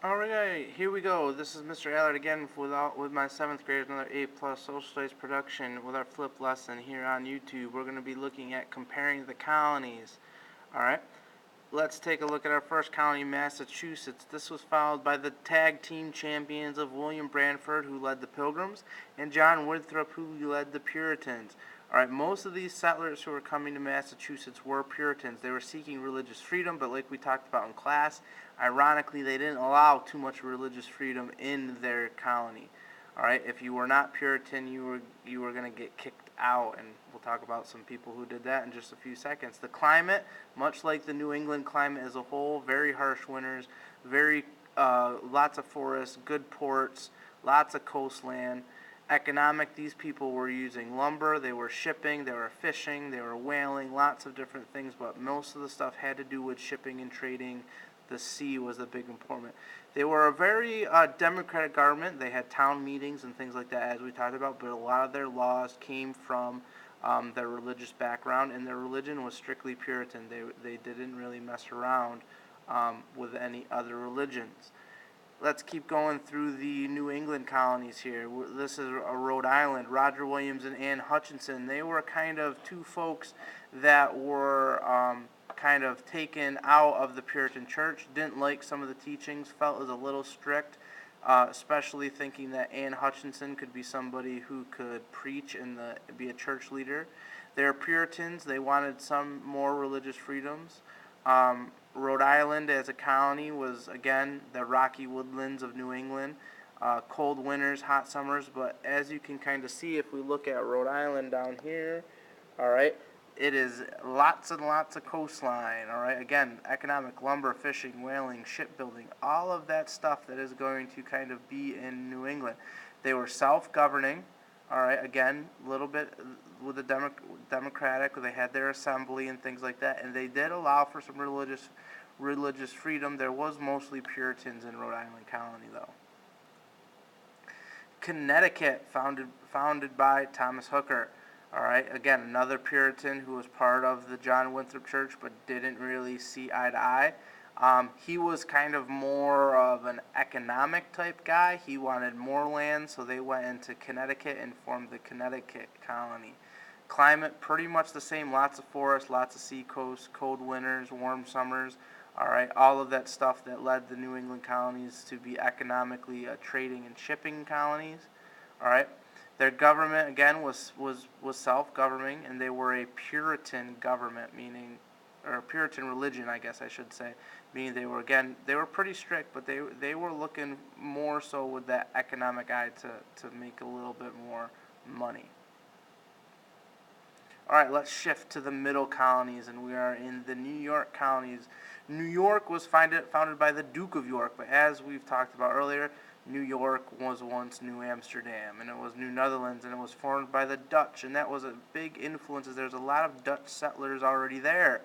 Alright, here we go. This is Mr. Allard again with my 7th grade, another A+ Social Studies production with our flip lesson here on YouTube. We're going to be looking at comparing the colonies. Alright, let's take a look at our first colony, Massachusetts. This was followed by the tag team champions of William Branford, who led the Pilgrims, and John Winthrop, who led the Puritans. Alright, most of these settlers who were coming to Massachusetts were Puritans. They were seeking religious freedom, but like we talked about in class, ironically, they didn't allow too much religious freedom in their colony. Alright, if you were not Puritan, you were going to get kicked out, and we'll talk about some people who did that in just a few seconds. The climate, much like the New England climate as a whole, very harsh winters, lots of forests, good ports, lots of coastland. Economic, these people were using lumber, they were shipping, they were fishing, they were whaling, lots of different things, but most of the stuff had to do with shipping and trading. The sea was the big important. They were a very democratic government. They had town meetings and things like that, as we talked about, but a lot of their laws came from their religious background, and their religion was strictly Puritan. They didn't really mess around with any other religions. Let's keep going through the New England colonies here. This is Rhode Island. Roger Williams and Anne Hutchinson. They were kind of two folks that were kind of taken out of the Puritan church, didn't like some of the teachings, felt it was a little strict, especially thinking that Anne Hutchinson could be somebody who could preach and be a church leader. They're Puritans. They wanted some more religious freedoms. Rhode Island as a colony was, again, the rocky woodlands of New England. Cold winters, hot summers, but as you can kind of see if we look at Rhode Island down here, all right, it is lots and lots of coastline, all right, again, economic, lumber, fishing, whaling, shipbuilding, all of that stuff that is going to kind of be in New England. They were self-governing, all right, again, a little bit with the democratic, they had their assembly and things like that, and they did allow for some religious freedom. There was mostly Puritans in Rhode Island colony, though. Connecticut, founded by Thomas Hooker. All right, again, another Puritan who was part of the John Winthrop Church but didn't really see eye to eye. He was kind of more of an economic type guy. He wanted more land, so they went into Connecticut and formed the Connecticut colony. Climate, pretty much the same. Lots of forests, lots of sea coast, cold winters, warm summers. All right, all of that stuff that led the New England colonies to be economically trading and shipping colonies. All right. Their government, again, was self-governing, and they were a Puritan government, or Puritan religion, I guess I should say, meaning they were pretty strict, but they were looking more so with that economic eye to make a little bit more money. All right, let's shift to the middle colonies, and we are in the New York colonies. New York was founded by the Duke of York, but as we've talked about earlier, New York was once New Amsterdam, and it was New Netherlands, and it was formed by the Dutch, and that was a big influence. There's a lot of Dutch settlers already there,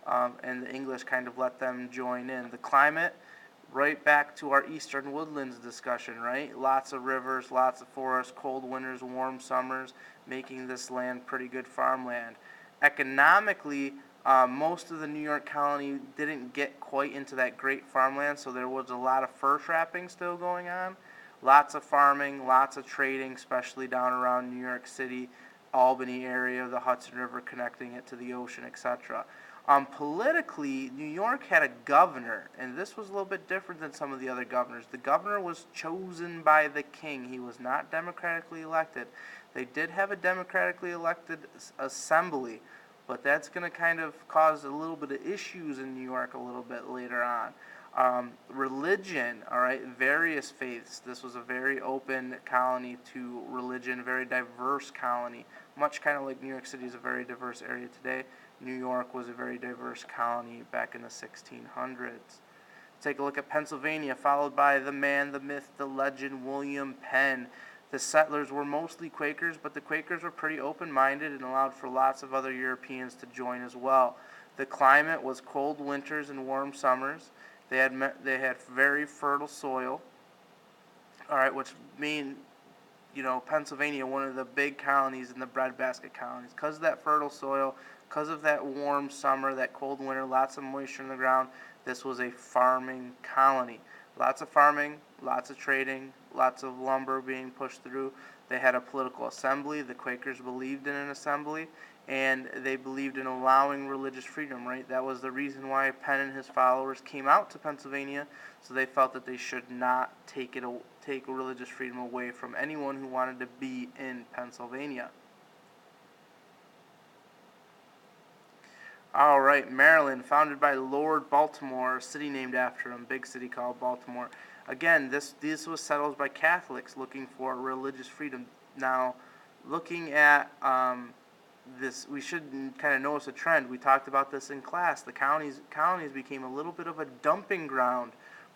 and the English kind of let them join in. The climate, right back to our eastern woodlands discussion, right? Lots of rivers, lots of forests, cold winters, warm summers, making this land pretty good farmland. Economically, most of the New York colony didn't get quite into that great farmland, so there was a lot of fur trapping still going on. Lots of farming, lots of trading, especially down around New York City, Albany area, the Hudson River connecting it to the ocean, etc. Politically, New York had a governor, and this was a little bit different than some of the other governors. The governor was chosen by the king. He was not democratically elected. They did have a democratically elected assembly, but that's going to kind of cause a little bit of issues in New York a little bit later on. Religion, all right, various faiths. This was a very open colony to religion, very diverse colony, much kind of like New York City is a very diverse area today. New York was a very diverse colony back in the 1600s. Take a look at Pennsylvania, followed by the man, the myth, the legend, William Penn. The settlers were mostly Quakers, but the Quakers were pretty open-minded and allowed for lots of other Europeans to join as well. The climate was cold winters and warm summers. They had very fertile soil, all right, which mean, Pennsylvania, one of the big colonies in the breadbasket colonies. Because of that fertile soil, because of that warm summer, that cold winter, lots of moisture in the ground, This was a farming colony. Lots of farming, lots of trading, lots of lumber being pushed through. They had a political assembly. The Quakers believed in an assembly, and they believed in allowing religious freedom, right? That was the reason why Penn and his followers came out to Pennsylvania, so they felt that they should not take religious freedom away from anyone who wanted to be in Pennsylvania. All right, Maryland, founded by Lord Baltimore, a city named after him, big city called Baltimore. Again, this was settled by Catholics looking for religious freedom. Now, looking at this, we should kind of notice a trend. We talked about this in class. The colonies became a little bit of a dumping ground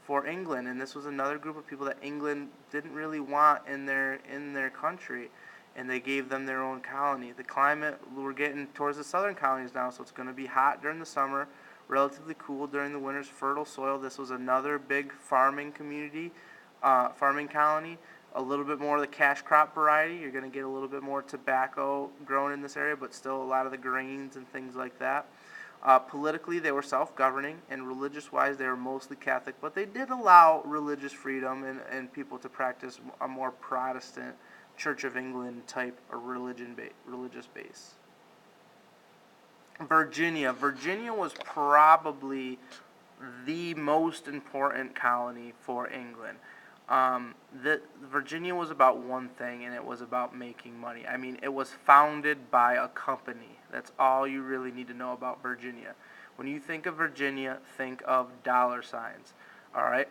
for England, and this was another group of people that England didn't really want in their country, and they gave them their own colony. The climate, we're getting towards the southern colonies now, so it's going to be hot during the summer, relatively cool during the winters, fertile soil. This was another big farming community, farming colony. A little bit more of the cash crop variety. You're going to get a little bit more tobacco grown in this area, but still a lot of the grains and things like that. Politically, they were self-governing, and religious-wise, they were mostly Catholic, but they did allow religious freedom and people to practice a more Protestant Church of England type of religious base. Virginia. Virginia was probably the most important colony for England. Virginia was about one thing, and it was about making money. I mean, it was founded by a company. That's all you really need to know about Virginia. When you think of Virginia, think of dollar signs. All right?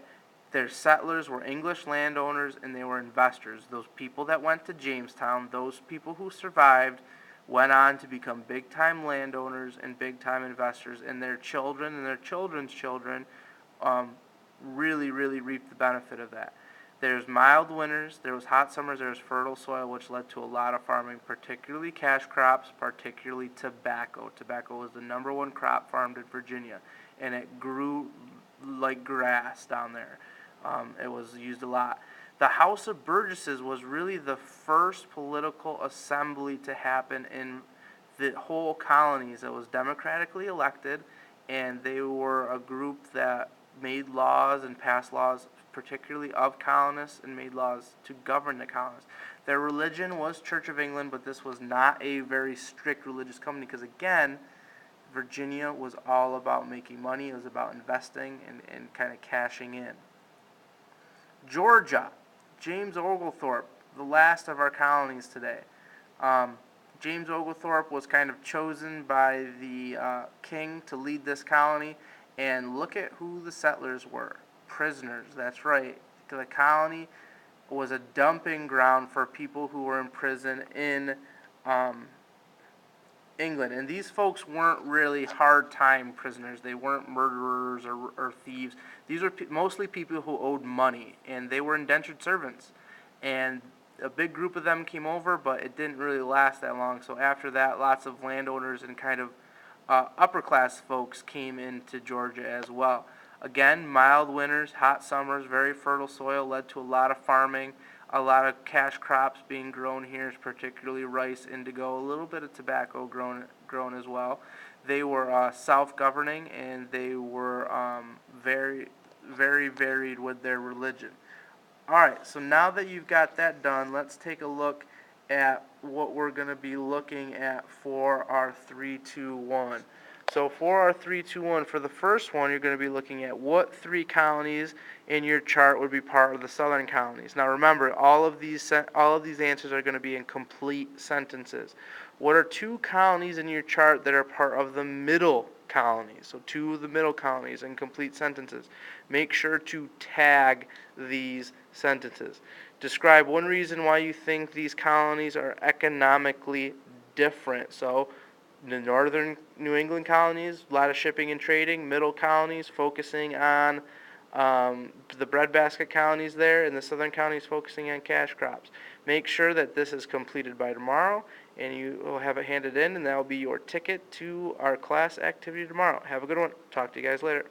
Their settlers were English landowners, and they were investors. Those people that went to Jamestown, those people who survived, went on to become big-time landowners and big-time investors, and their children and their children's children really, really reaped the benefit of that. There's mild winters, there was hot summers, there was fertile soil, which led to a lot of farming, particularly cash crops, particularly tobacco. Tobacco was the number one crop farmed in Virginia, and it grew like grass down there. It was used a lot. The House of Burgesses was really the first political assembly to happen in the whole colonies. It was democratically elected, and they were a group that made laws and passed laws, particularly of colonists, and made laws to govern the colonists. Their religion was Church of England, but this was not a very strict religious company because, again, Virginia was all about making money. It was about investing and kind of cashing in. Georgia, James Oglethorpe, the last of our colonies today. James Oglethorpe was kind of chosen by the king to lead this colony, and look at who the settlers were. Prisoners, that's right. The colony was a dumping ground for people who were in prison in England. And these folks weren't really hard-time prisoners. They weren't murderers or thieves. These were mostly people who owed money, and they were indentured servants. And a big group of them came over, but it didn't really last that long. So after that, lots of landowners and kind of upper-class folks came into Georgia as well. Again, mild winters, hot summers, very fertile soil led to a lot of farming, a lot of cash crops being grown here, particularly rice, indigo, a little bit of tobacco grown as well. They were self-governing, and they were very, very varied with their religion. All right, so now that you've got that done, let's take a look at what we're going to be looking at for our 3-2-1. So for our 3-2-1, for the first one, you're going to be looking at what three colonies in your chart would be part of the southern colonies. Now remember, all of these answers are going to be in complete sentences. What are two colonies in your chart that are part of the middle colonies? So two of the middle colonies in complete sentences. Make sure to tag these sentences. Describe one reason why you think these colonies are economically different. So the northern New England colonies, a lot of shipping and trading. Middle colonies focusing on the breadbasket colonies there, and the southern colonies focusing on cash crops. Make sure that this is completed by tomorrow, and you will have it handed in, and that will be your ticket to our class activity tomorrow. Have a good one. Talk to you guys later.